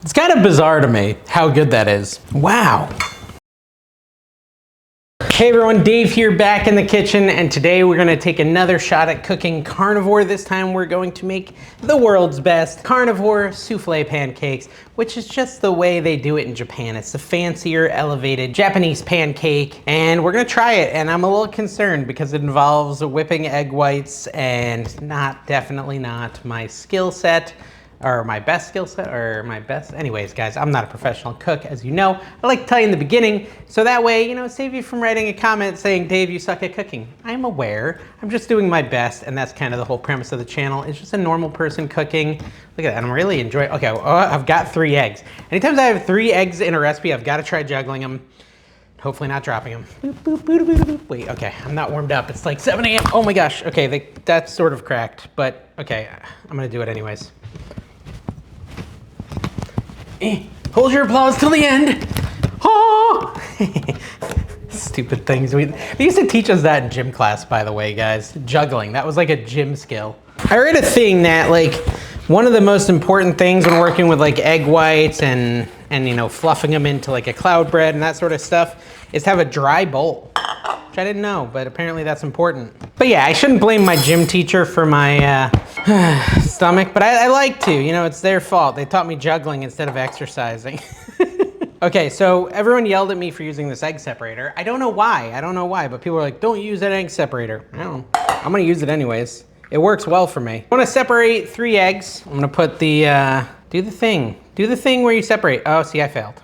It's kind of bizarre to me how good that is. Wow. Hey everyone, Dave here, back in the kitchen, and today we're gonna take another shot at cooking carnivore. This time we're going to make the world's best carnivore soufflé pancakes, which is just the way they do it in Japan. It's the fancier, elevated Japanese pancake, and we're gonna try it, and I'm a little concerned because it involves whipping egg whites, and definitely not my skill set. Or my best skill set, or my best. Anyways, guys, I'm not a professional cook, as you know. I like to tell you in the beginning, so that way, you know, save you from writing a comment saying, Dave, you suck at cooking. I'm aware. I'm just doing my best, and that's kind of the whole premise of the channel. It's just a normal person cooking. Look at that, I'm really enjoying. Okay, I've got 3 eggs. Anytime I have 3 eggs in a recipe, I've got to try juggling them. Hopefully not dropping them. Boop, boop, boop, boop, boop. Wait, okay, I'm not warmed up. It's like 7 a.m. Oh my gosh. Okay, that's sort of cracked, but okay, I'm gonna do it anyways. Hold your applause till the end. Oh! Stupid things. They used to teach us that in gym class, by the way, guys. Juggling, that was like a gym skill. I read a thing that like one of the most important things when working with like egg whites and you know, fluffing them into like a cloud bread and that sort of stuff is to have a dry bowl, which I didn't know, but apparently that's important. But yeah, I shouldn't blame my gym teacher for my stomach, but I like to, you know, it's their fault. They taught me juggling instead of exercising. Okay, so everyone yelled at me for using this egg separator. I don't know why, but people are like, don't use that egg separator. I don't know, I'm gonna use it anyways. It works well for me. I wanna separate 3 eggs. I'm gonna put the, do the thing where you separate. Oh, see, I failed.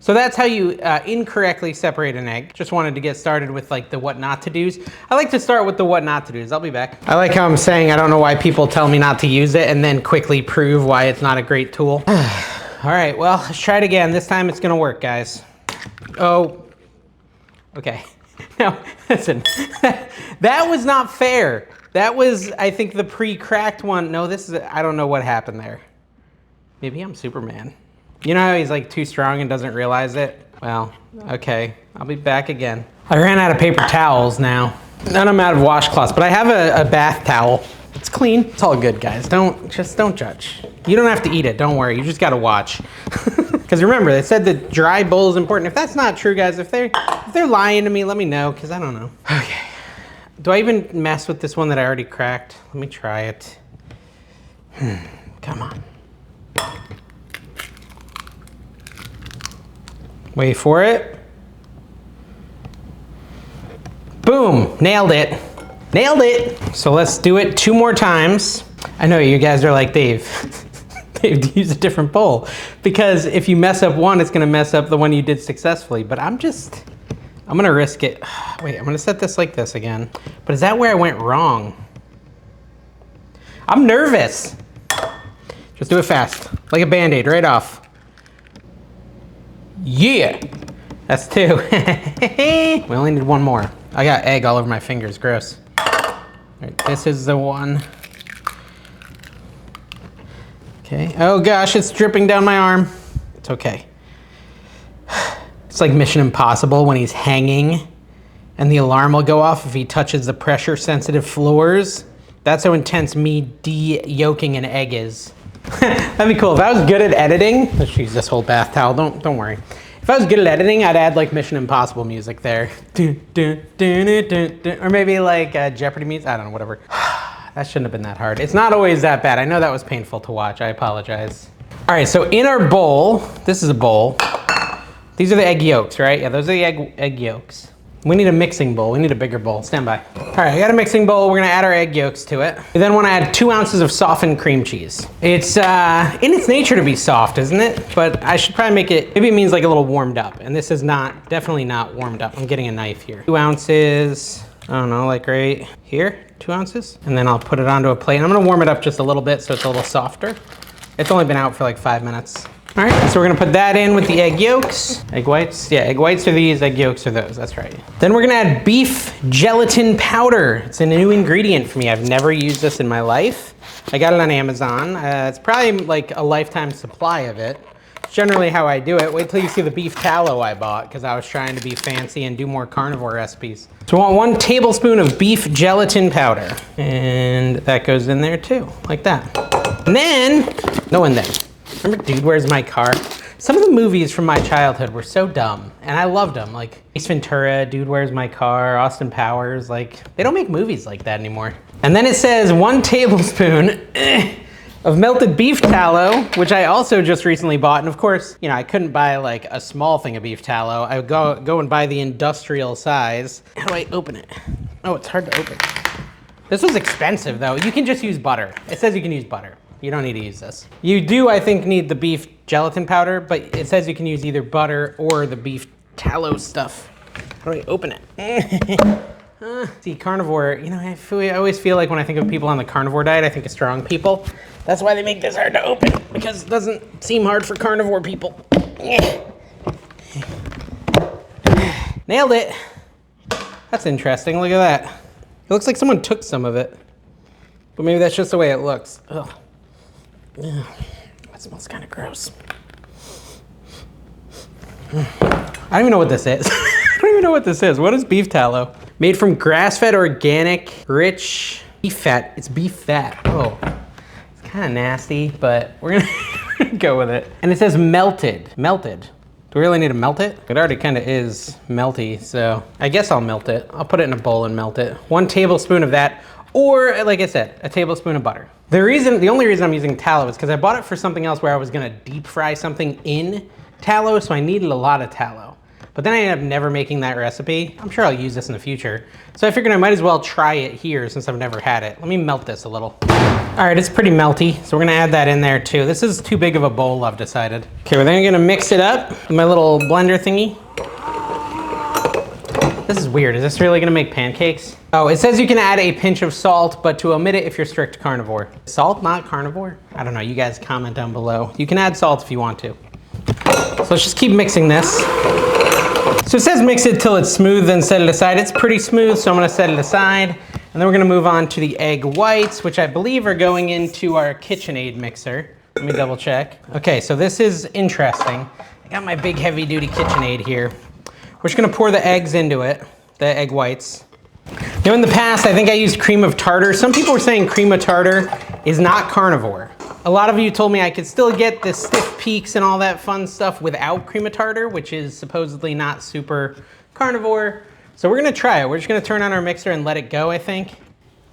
So that's how you incorrectly separate an egg. Just wanted to get started with like the what not to do's. I like to start with the what not to do's. I'll be back. I like how I'm saying I don't know why people tell me not to use it and then quickly prove why it's not a great tool. All right, well, let's try it again. This time it's gonna work, guys. Oh, okay. Now, listen, that was not fair. That was, I think, the pre-cracked one. No, this is, I don't know what happened there. Maybe I'm Superman. You know how he's like too strong and doesn't realize it? Well, okay, I'll be back again. I ran out of paper towels now. And I'm out of washcloths, but I have a bath towel. It's clean, it's all good, guys. Just don't judge. You don't have to eat it, don't worry, you just gotta watch. Because remember, they said the dry bowl is important. If that's not true, guys, if they're lying to me, let me know, because I don't know. Okay, do I even mess with this one that I already cracked? Let me try it. Come on. Wait for it. Boom, nailed it. Nailed it. So let's do it 2 more times. I know you guys are like, Dave, use a different bowl. Because if you mess up one, it's gonna mess up the one you did successfully. But I'm gonna risk it. Wait, I'm gonna set this like this again. But is that where I went wrong? I'm nervous. Just do it fast, like a Band-Aid, right off. Yeah, that's 2. We only need 1 more. I got egg all over my fingers, gross. All right, this is the one. Okay, oh gosh, it's dripping down my arm. It's okay. It's like Mission Impossible when he's hanging and the alarm will go off if he touches the pressure sensitive floors. That's how intense me de-yolking an egg is. That'd be cool. If I was good at editing, let's use this whole bath towel, don't worry. If I was good at editing, I'd add like Mission Impossible music there. Or maybe like Jeopardy music, I don't know, whatever. That shouldn't have been that hard. It's not always that bad. I know that was painful to watch, I apologize. All right, so in our bowl, this is a bowl. These are the egg yolks, right? Yeah, those are the egg yolks. We need a mixing bowl. We need a bigger bowl. Stand by. All right, I got a mixing bowl. We're gonna add our egg yolks to it. We then wanna add 2 ounces of softened cream cheese. It's in its nature to be soft, isn't it? But I should probably make it, maybe it means like a little warmed up. And this is not, definitely not warmed up. I'm getting a knife here. 2 ounces, I don't know, like right here, 2 ounces. And then I'll put it onto a plate. And I'm gonna warm it up just a little bit so it's a little softer. It's only been out for like 5 minutes. All right, so we're gonna put that in with the egg yolks. Egg whites, yeah, egg whites are these, egg yolks are those, that's right. Then we're gonna add beef gelatin powder. It's a new ingredient for me. I've never used this in my life. I got it on Amazon. It's probably like a lifetime supply of it. It's generally how I do it. Wait till you see the beef tallow I bought because I was trying to be fancy and do more carnivore recipes. So I want 1 tablespoon of beef gelatin powder. And that goes in there too, like that. And then, no and then. Remember Dude, Where's My Car? Some of the movies from my childhood were so dumb, and I loved them. Like Ace Ventura, Dude, Where's My Car, Austin Powers. Like, they don't make movies like that anymore. And then it says 1 tablespoon of melted beef tallow, which I also just recently bought. And of course, you know, I couldn't buy like a small thing of beef tallow. I would go and buy the industrial size. How do I open it? Oh, it's hard to open. This was expensive though. You can just use butter. It says you can use butter. You don't need to use this. You do, I think, need the beef gelatin powder, but it says you can use either butter or the beef tallow stuff. How do I open it? See, carnivore, you know, I always feel like when I think of people on the carnivore diet, I think of strong people. That's why they make this hard to open, because it doesn't seem hard for carnivore people. Nailed it. That's interesting, look at that. It looks like someone took some of it, but maybe that's just the way it looks. Ugh. Yeah, that smells kind of gross. I don't even know what this is. I don't even know what this is. What is beef tallow? Made from grass-fed, organic, rich beef fat. It's beef fat. Oh, it's kind of nasty, but we're gonna go with it. And it says melted. Melted. Do we really need to melt it? It already kind of is melty, so I guess I'll melt it. I'll put it in a bowl and melt it. 1 tablespoon of that, or like I said, a tablespoon of butter. The only reason I'm using tallow is because I bought it for something else where I was gonna deep fry something in tallow, so I needed a lot of tallow. But then I ended up never making that recipe. I'm sure I'll use this in the future. So I figured I might as well try it here since I've never had it. Let me melt this a little. All right, it's pretty melty, so we're gonna add that in there too. This is too big of a bowl, I've decided. Okay, we're then gonna mix it up with my little blender thingy. This is weird, is this really gonna make pancakes? Oh, it says you can add a pinch of salt, but to omit it if you're strict carnivore. Salt, not carnivore? I don't know, you guys comment down below. You can add salt if you want to. So let's just keep mixing this. So it says mix it till it's smooth, then set it aside. It's pretty smooth, so I'm gonna set it aside. And then we're gonna move on to the egg whites, which I believe are going into our KitchenAid mixer. Let me double check. Okay, so this is interesting. I got my big heavy duty KitchenAid here. We're just gonna pour the eggs into it, the egg whites. You know, in the past, I think I used cream of tartar. Some people were saying cream of tartar is not carnivore. A lot of you told me I could still get the stiff peaks and all that fun stuff without cream of tartar, which is supposedly not super carnivore. So we're gonna try it. We're just gonna turn on our mixer and let it go, I think.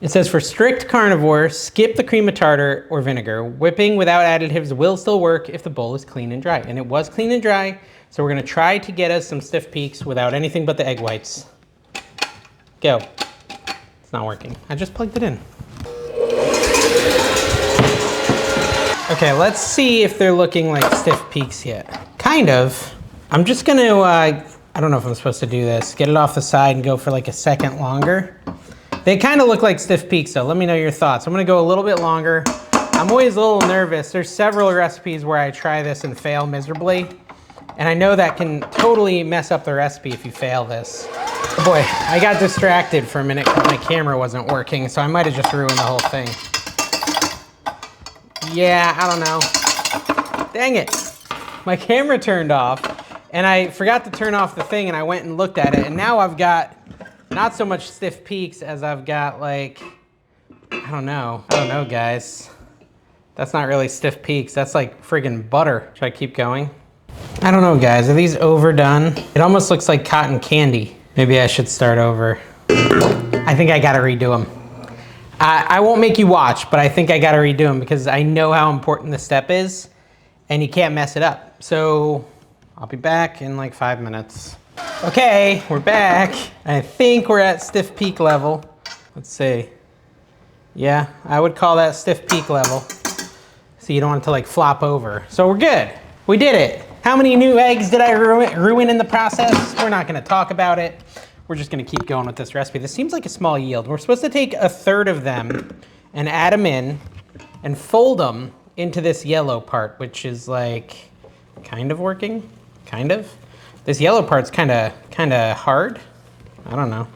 It says for strict carnivore, skip the cream of tartar or vinegar. Whipping without additives will still work if the bowl is clean and dry. And it was clean and dry, so we're gonna try to get us some stiff peaks without anything but the egg whites. Go. It's not working. I just plugged it in. Okay, let's see if they're looking like stiff peaks yet. Kind of. I'm just gonna, I don't know if I'm supposed to do this. Get it off the side and go for like a second longer. They kind of look like stiff peaks, so let me know your thoughts. I'm gonna go a little bit longer. I'm always a little nervous. There's several recipes where I try this and fail miserably. And I know that can totally mess up the recipe if you fail this. Oh boy, I got distracted for a minute because my camera wasn't working, so I might have just ruined the whole thing. Yeah, I don't know. Dang it. My camera turned off and I forgot to turn off the thing and I went and looked at it and now I've got not so much stiff peaks as I've got like, I don't know guys. That's not really stiff peaks, that's like friggin' butter. Should I keep going? I don't know guys, are these overdone? It almost looks like cotton candy. Maybe I should start over. I think I gotta redo them. I won't make you watch, but I think I gotta redo them because I know how important this step is and you can't mess it up. So I'll be back in like 5 minutes. Okay, we're back. I think we're at stiff peak level. Let's see. Yeah, I would call that stiff peak level. So you don't want it to like flop over. So we're good, we did it. How many new eggs did I ruin in the process? We're not gonna talk about it. We're just gonna keep going with this recipe. This seems like a small yield. We're supposed to take 1/3 of them and add them in and fold them into this yellow part, which is like kind of working, kind of. This yellow part's kind of hard. I don't know.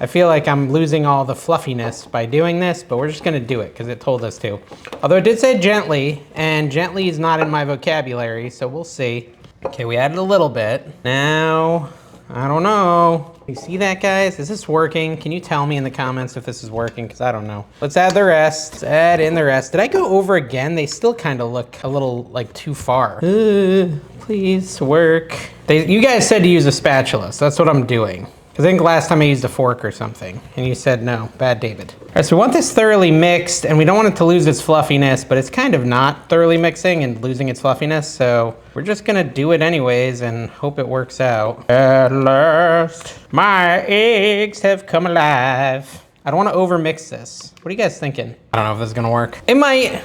I feel like I'm losing all the fluffiness by doing this, but we're just gonna do it because it told us to. Although it did say gently, and gently is not in my vocabulary, so we'll see. Okay, we added a little bit. Now, I don't know. You see that, guys? Is this working? Can you tell me in the comments if this is working? Because I don't know. Let's add the rest. Let's add in the rest. Did I go over again? They still kind of look a little like too far. Please work. You guys said to use a spatula, so that's what I'm doing. I think last time I used a fork or something, and you said no. Bad David. All right, so we want this thoroughly mixed, and we don't want it to lose its fluffiness, but it's kind of not thoroughly mixing and losing its fluffiness, so we're just gonna do it anyways and hope it works out. At last, my eggs have come alive. I don't want to overmix this. What are you guys thinking? I don't know if this is gonna work. It might.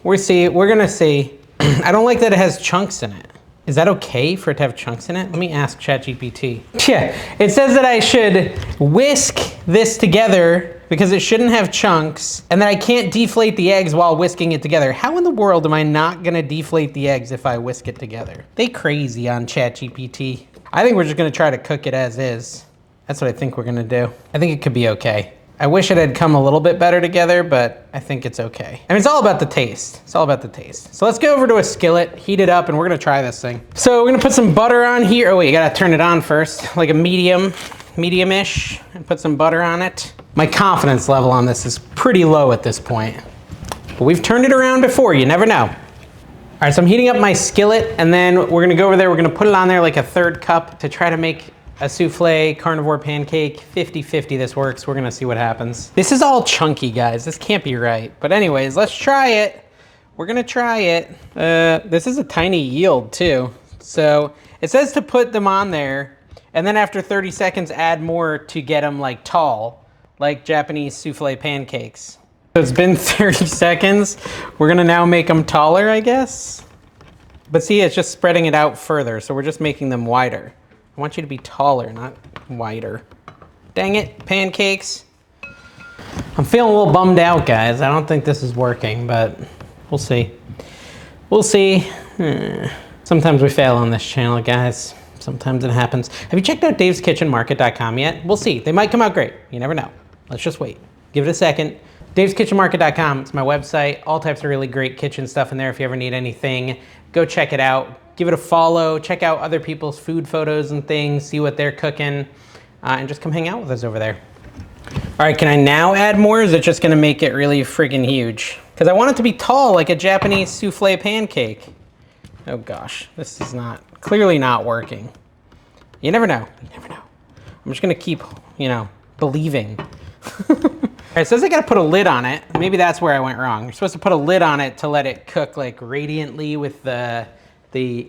We're gonna see. I don't like that it has chunks in it. Is that okay for it to have chunks in it? Let me ask ChatGPT. Yeah, it says that I should whisk this together because it shouldn't have chunks, and that I can't deflate the eggs while whisking it together. How in the world am I not gonna deflate the eggs if I whisk it together? They crazy on ChatGPT. I think we're just gonna try to cook it as is. That's what I think we're gonna do. I think it could be okay. I wish it had come a little bit better together, but I think it's okay. I mean, it's all about the taste. It's all about the taste. So let's go over to a skillet, heat it up, and we're gonna try this thing. So we're gonna put some butter on here. Oh wait, you gotta turn it on first, like a medium-ish, and put some butter on it. My confidence level on this is pretty low at this point, but we've turned it around before, you never know. All right, so I'm heating up my skillet, and then we're gonna go over there, we're gonna put it on there like a 1/3 cup to try to make a souffle carnivore pancake. 50-50 this works. We're gonna see what happens. This is all chunky, guys. This can't be right. But anyways, let's try it. We're gonna try it. This is a tiny yield too. So it says to put them on there, and then after 30 seconds, add more to get them like tall, like Japanese souffle pancakes. So it's been 30 seconds. We're gonna now make them taller, I guess. But see, it's just spreading it out further. So we're just making them wider. I want you to be taller, not wider. Dang it, pancakes. I'm feeling a little bummed out, guys. I don't think this is working, but we'll see. We'll see. Sometimes we fail on this channel, guys. Sometimes it happens. Have you checked out daveskitchenmarket.com yet? We'll see. They might come out great. You never know. Let's just wait. Give it a second. daveskitchenmarket.com. It's my website. All types of really great kitchen stuff in there. If you ever need anything, go check it out. Give it a follow, check out other people's food photos and things, see what they're cooking, and just come hang out with us over there. All right, can I now add more, or is it just gonna make it really friggin' huge? Because I want it to be tall, like a Japanese souffle pancake. Oh gosh, this is clearly not working. You never know, you never know. I'm just gonna keep, believing. All right, it says I gotta put a lid on it. Maybe that's where I went wrong. You're supposed to put a lid on it to let it cook like radiantly with the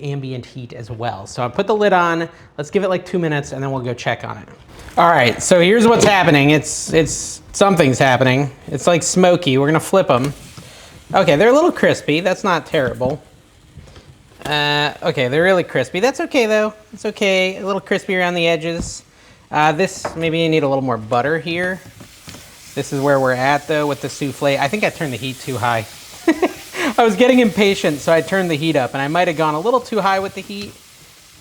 ambient heat as well. So I put the lid on, let's give it like 2 minutes and then we'll go check on it. All right, so here's what's happening. Something's happening. It's like smoky, we're gonna flip them. Okay, they're a little crispy, that's not terrible. Okay, they're really crispy. That's okay though, it's okay. A little crispy around the edges. Maybe you need a little more butter here. This is where we're at though with the souffle. I think I turned the heat too high. I was getting impatient, so I turned the heat up, and I might have gone a little too high with the heat.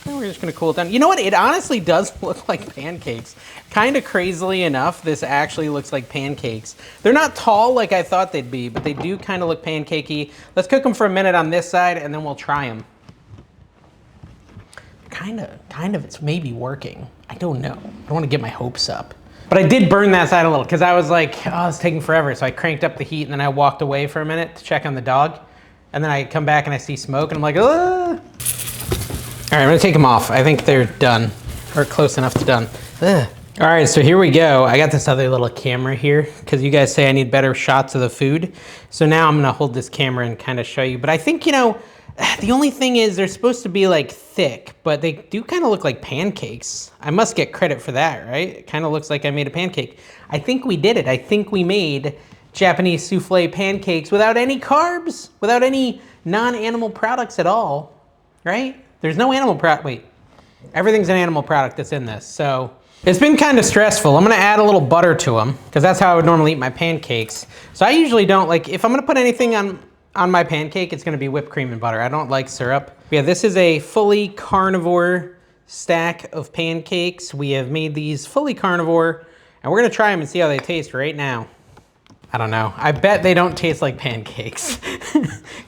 And we're just gonna cool it down. You know what? It honestly does look like pancakes. Kind of crazily enough, this actually looks like pancakes. They're not tall like I thought they'd be, but they do kind of look pancakey. Let's cook them for a minute on this side, and then we'll try them. Kind of, it's maybe working. I don't know. I don't want to get my hopes up. But I did burn that side a little because I was like, oh, it's taking forever. So I cranked up the heat and then I walked away for a minute to check on the dog. And then I come back and I see smoke and I'm like, ah. All right, I'm gonna take them off. I think they're done, or close enough to done. Ugh. All right, so here we go. I got this other little camera here because you guys say I need better shots of the food. So now I'm gonna hold this camera and kind of show you. But I think, the only thing is they're supposed to be like thick, but they do kind of look like pancakes. I must get credit for that, right? It kind of looks like I made a pancake. I think we did it. I think we made Japanese souffle pancakes without any carbs, without any non-animal products at all, right? There's no animal product. Wait, everything's an animal product that's in this. So it's been kind of stressful. I'm gonna add a little butter to them because that's how I would normally eat my pancakes. So I usually don't if I'm gonna put anything on my pancake, it's gonna be whipped cream and butter. I don't like syrup. Yeah, this is a fully carnivore stack of pancakes. We have made these fully carnivore, and we're gonna try them and see how they taste right now. I don't know. I bet they don't taste like pancakes.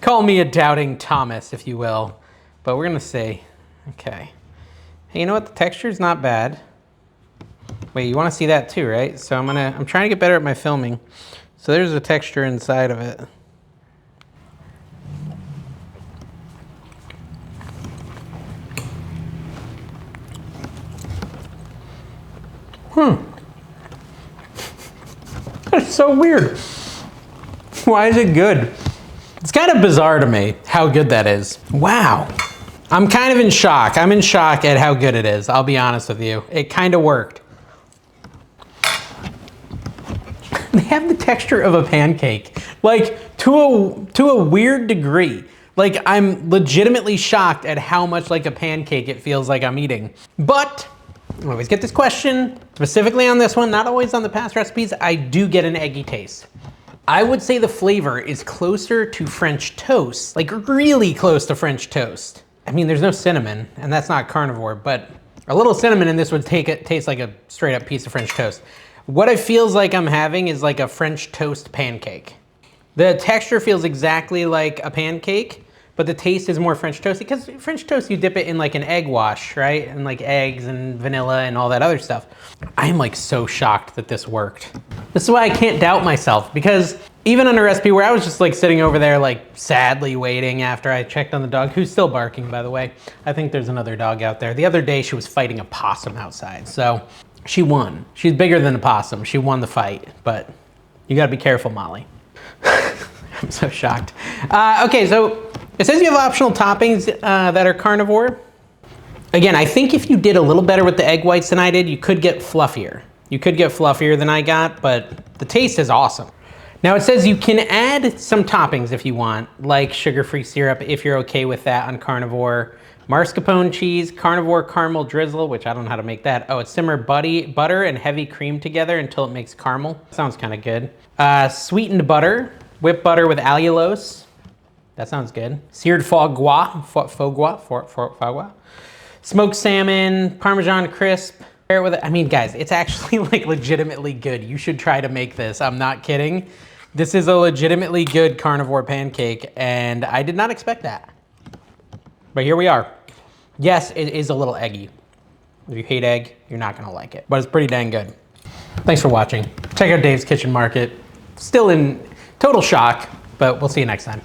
Call me a doubting Thomas, if you will. But we're gonna see. Okay. Hey, you know what? The texture's not bad. Wait, you want to see that too, right? So I'm trying to get better at my filming. So there's a texture inside of it. That's so weird. Why is it good? It's kind of bizarre to me how good that is. Wow. I'm kind of in shock. I'm in shock at how good it is. I'll be honest with you. It kind of worked. They have the texture of a pancake, like to a weird degree. Like I'm legitimately shocked at how much like a pancake it feels like I'm eating. But I always get this question, specifically on this one, not always on the past recipes, I do get an eggy taste. I would say the flavor is closer to French toast, like really close to French toast. I mean, there's no cinnamon, and that's not carnivore, but a little cinnamon in this would taste like a straight up piece of French toast. What it feels like I'm having is like a French toast pancake. The texture feels exactly like a pancake, but the taste is more French toasty, because French toast, you dip it in like an egg wash, right? And like eggs and vanilla and all that other stuff. I'm like so shocked that this worked. This is why I can't doubt myself, because even on a recipe where I was just like sitting over there like sadly waiting after I checked on the dog, who's still barking, by the way. I think there's another dog out there. The other day she was fighting a possum outside, so she won. She's bigger than a possum. She won the fight, but you gotta be careful, Molly. I'm so shocked. Okay, so it says you have optional toppings that are carnivore. Again, I think if you did a little better with the egg whites than I did, you could get fluffier. You could get fluffier than I got, but the taste is awesome. Now it says you can add some toppings if you want, like sugar-free syrup if you're okay with that on carnivore, mascarpone cheese, carnivore caramel drizzle, which I don't know how to make that. Oh, it's simmer butter and heavy cream together until it makes caramel. Sounds kind of good. Sweetened butter, whipped butter with allulose. That sounds good. Seared foie gras. Smoked salmon, Parmesan crisp. Pair it with it. I mean, guys, it's actually like legitimately good. You should try to make this. I'm not kidding. This is a legitimately good carnivore pancake, and I did not expect that. But here we are. Yes, it is a little eggy. If you hate egg, you're not gonna like it, but it's pretty dang good. Thanks for watching. Check out Dave's Kitchen Market. Still in total shock, but we'll see you next time.